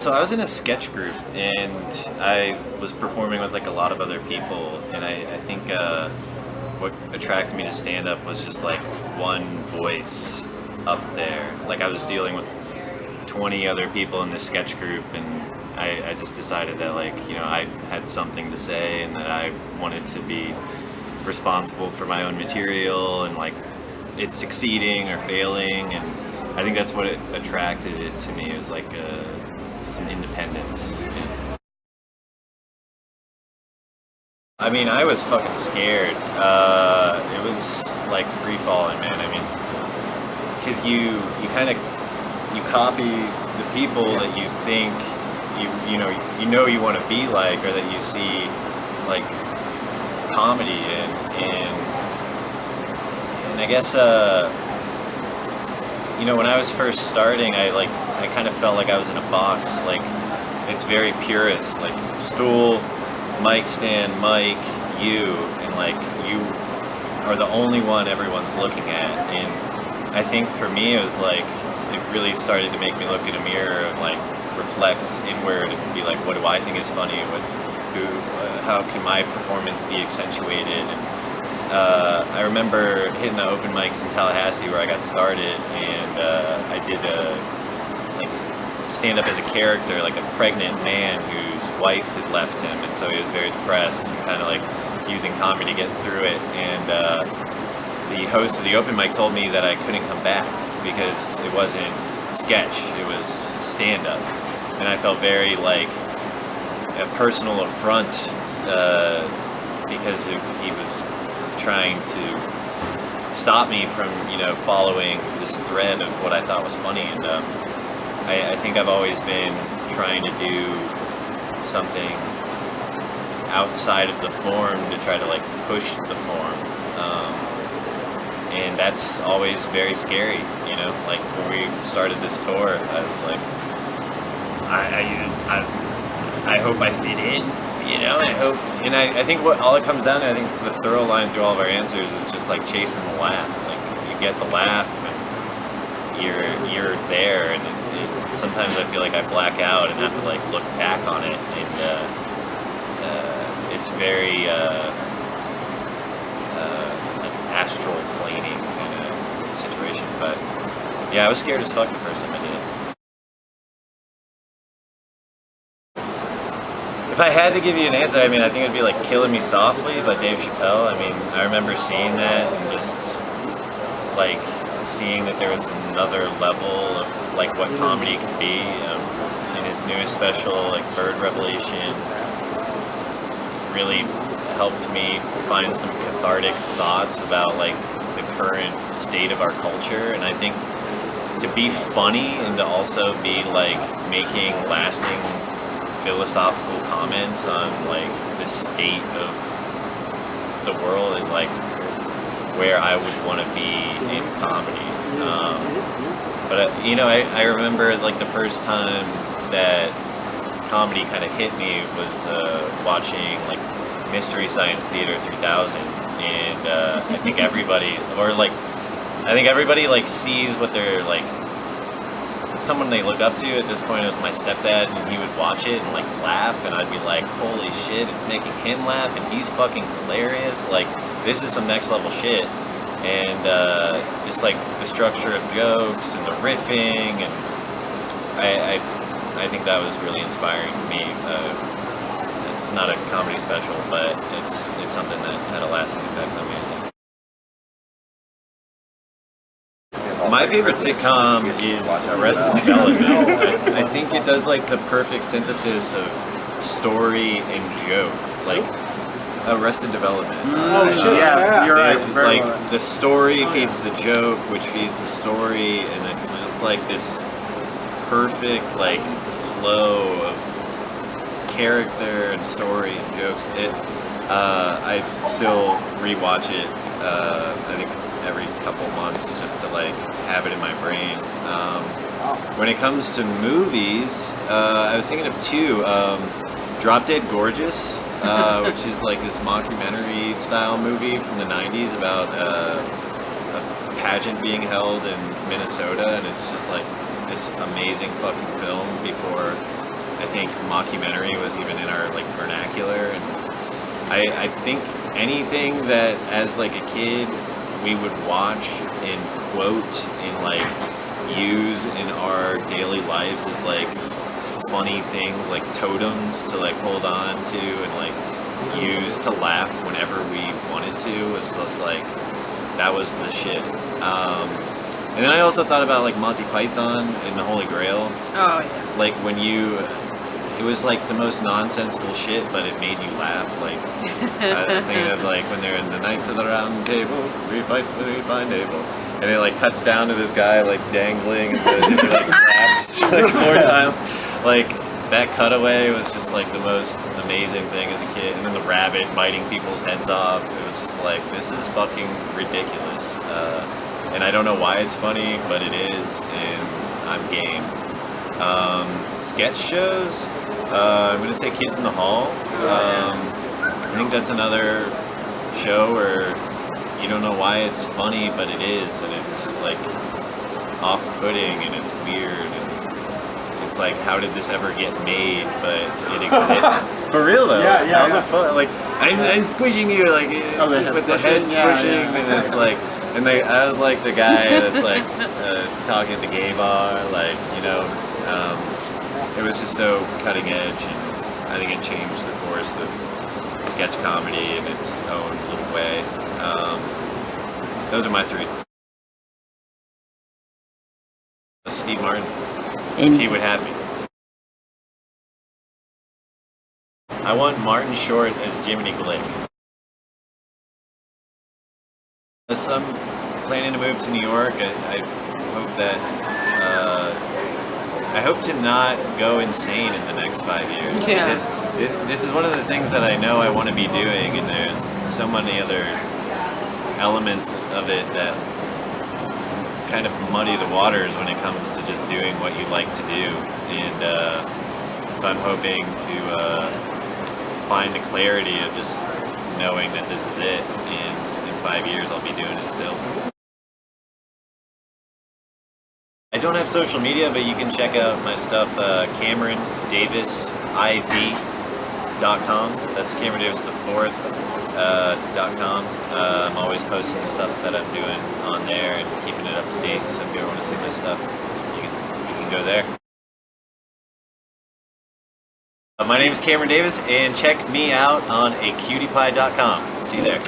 So I was in a sketch group and I was performing with like a lot of other people, and I think what attracted me to stand up was just like one voice up there. Like I was dealing with 20 other people in this sketch group, and I just decided that I had something to say and that I wanted to be responsible for my own material and like it succeeding or failing, and I think that's what it attracted it to me. It was like some independence. I mean, I was fucking scared. It was like free falling, man. I mean, because you kind of you copy the people that you think you want to be like, or that you see like comedy and I guess when I was first starting, I kind of felt like I was in a box. Like it's very purist, like stool, mic stand, mic, you, and like you are the only one everyone's looking at. And I think for me it was like it really started to make me look in a mirror and like reflect inward and be like, what do I think is funny? How can my performance be accentuated? And I remember hitting the open mics in Tallahassee where I got started, and I did stand up as a character, like a pregnant man whose wife had left him, and so he was very depressed and kind of like using comedy to get through it. And the host of the open mic told me that I couldn't come back because it wasn't sketch, it was stand up, and I felt very like a personal affront because he was trying to stop me from following this thread of what I thought was funny. And I think I've always been trying to do something outside of the form to try to like push the form, and that's always very scary. Like when we started this tour, I was like, I hope I fit in. I hope, and I think all it comes down to, I think the thorough line through all of our answers is just like chasing the laugh. Like you get the laugh, and you're there, and sometimes I feel like I black out and have to like look back on it, and it's very like astral planing kind of situation. But yeah, I was scared as fuck the first time I did it. If I had to give you an answer, I mean, I think it'd be like "Killing Me Softly" by Dave Chappelle. I mean, I remember seeing that and just like seeing that there was another level of like what comedy can be. In his newest special, like Bird Revelation, really helped me find some cathartic thoughts about like the current state of our culture. And I think to be funny and to also be like making lasting philosophical comments on like the state of the world is like where I would want to be in comedy. But I remember like the first time that comedy kind of hit me was watching like Mystery Science Theater 3000, and I think everybody like sees what they're like. Someone they look up to at this point is my stepdad, and he would watch it and like laugh, and I'd be like, holy shit, it's making him laugh and he's fucking hilarious. Like this is some next level shit. And just like the structure of jokes and the riffing, and I think that was really inspiring to me. It's not a comedy special, but it's something that had a lasting effect on me, I think. My favorite sitcom is Arrested Development. I think it does like the perfect synthesis of story and joke. Like Arrested Development. Yes, you're right. Like the story feeds the joke, which feeds the story, and it's just like this perfect like flow of character and story and jokes. I still rewatch it. I think every couple months just to like have it in my brain. When it comes to movies, I was thinking of two. Drop Dead Gorgeous, which is like this mockumentary style movie from the 90s about a pageant being held in Minnesota, and it's just like this amazing fucking film before I think mockumentary was even in our like vernacular, and I think anything that as like a kid we would watch and quote and like use in our daily lives as like funny things, like totems to like hold on to and like use to laugh whenever we wanted to, was just like, that was the shit. And then I also thought about like Monty Python and the Holy Grail. Oh yeah. Like when you, it was like the most nonsensical shit, but it made you laugh. Like I think of like when they're in the Knights of the Round Table, we fight the very fine table, and it like cuts down to this guy like dangling and he like taps like 4 times. Like that cutaway was just like the most amazing thing as a kid, and then the rabbit biting people's heads off. It was just like, this is fucking ridiculous. And I don't know why it's funny, but it is, and I'm game. Sketch shows, I'm gonna say Kids in the Hall. I think that's another show where you don't know why it's funny, but it is, and it's like off-putting, and it's weird, and it's like, how did this ever get made? But it exists. For real though. Yeah. How the fuck? Like, I'm squishing you, like, with the head squishing, and it's like, and I was like the guy that's like talking at the gay bar, like, you know, it was just so cutting edge, and I think it changed the course of sketch comedy in its own little way. Those are my 3. Steve Martin, if he would have me. I want Martin Short as Jiminy Glick. I'm planning to move to New York. I hope that I hope to not go insane in the next 5 years. Yeah. Because this is one of the things that I know I want to be doing, and there's so many other elements of it that kind of muddy the waters when it comes to just doing what you like to do. And so I'm hoping to find the clarity of just knowing that this is it, and in 5 years I'll be doing it still. I don't have social media, but you can check out my stuff, CameronDavisIV.com. That's Cameron Davis the Fourth .com. I'm always posting the stuff that I'm doing on there and keeping it up to date. So if you ever want to see my stuff, you can go there. My name is Cameron Davis, and check me out on acutiepie.com. See you there.